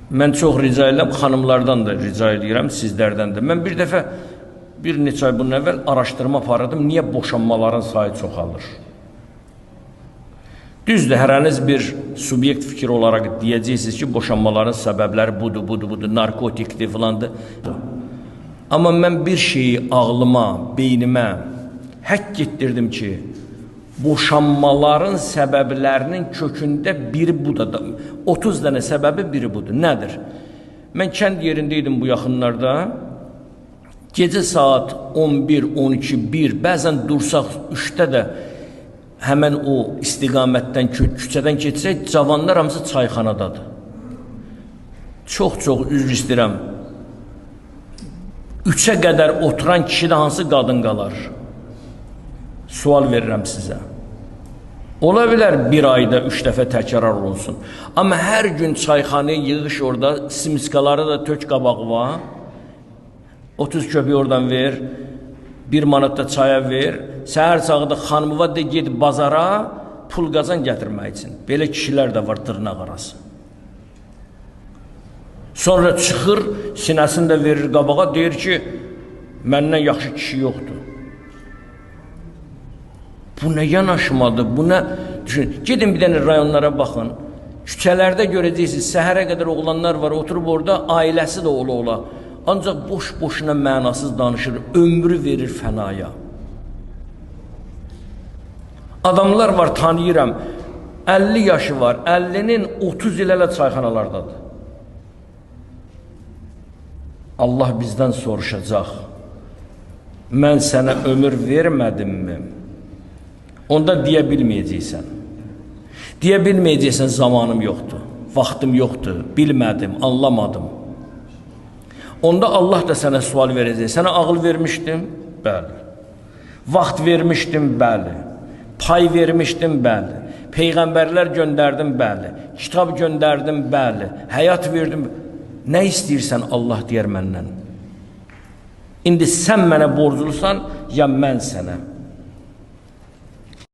Mən çox rica edirəm, xanımlardan da rica edirəm, sizlərdən də. Mən bir dəfə, bir neçə ay bunun əvvəl araşdırma apardım, niyə boşanmaların sayı çoxalır? Düzdür, hərəniz bir subyekt fikir olaraq deyəcəksiniz ki, boşanmaların səbəbləri budur, narkotikdir filandır. Amma mən bir şeyi ağlıma, beynimə həkk etdirdim ki, boşanmaların səbəblərinin kökündə biri budur. 30 dənə səbəbi biri budur. Nədir? Mən kənd yerindeydim bu yaxınlarda. Gecə saat 11, 12, 1, bəzən dursaq 3-də də həmən o istiqamətdən, küçədən keçsək, cavanlar hamısı çayxanadadır. Çox üzr istəyirəm. 3-ə qədər oturan kişidə hansı qadın qalar? Sual verirəm sizə. Ola bilər bir ayda 3 dəfə təkrar olunsun. Amma hər gün çayxanaya yığış orada, simskaları da tök qabağı var. 30 köpük oradan ver, 1 manat da çaya ver. Səhər çağıda xanımıva de ged bazara pul qazan gətirmək üçün. Belə kişilər də var dırnaq arası. Sonra çıxır, sinəsini də verir qabağa, deyir ki, məndən yaxşı kişi yoxdur. Bu nə yanaşmadır, bu nə? Düşün, gedin bir dənə rayonlara baxın. Küçələrdə görəcəksiniz, səhərə qədər oğlanlar var, oturub orada, ailəsi də ola. Ancaq boş-boşuna mənasız danışır, ömrü verir fənaya. Adamlar var, tanıyıram, 50 yaşı var, 50-nin 30 il hələ çayxanalardadır. Allah bizdən soruşacaq, mən sənə ömür vermədimmi? Onda deyə bilməyəcəksən. Deyə bilməyəcəksən, zamanım yoxdur, vaxtım yoxdur, bilmədim, anlamadım. Onda Allah da sənə sual verəcək. Sənə ağıl vermişdim? Bəli. Vaxt vermişdim? Bəli. Pay vermişdim? Bəli. Peyğəmbərlər göndərdim? Bəli. Kitab göndərdim? Bəli. Həyat verdim? Nə istəyirsən Allah deyər məndən? İndi sən mənə borclusan, ya mən sənə?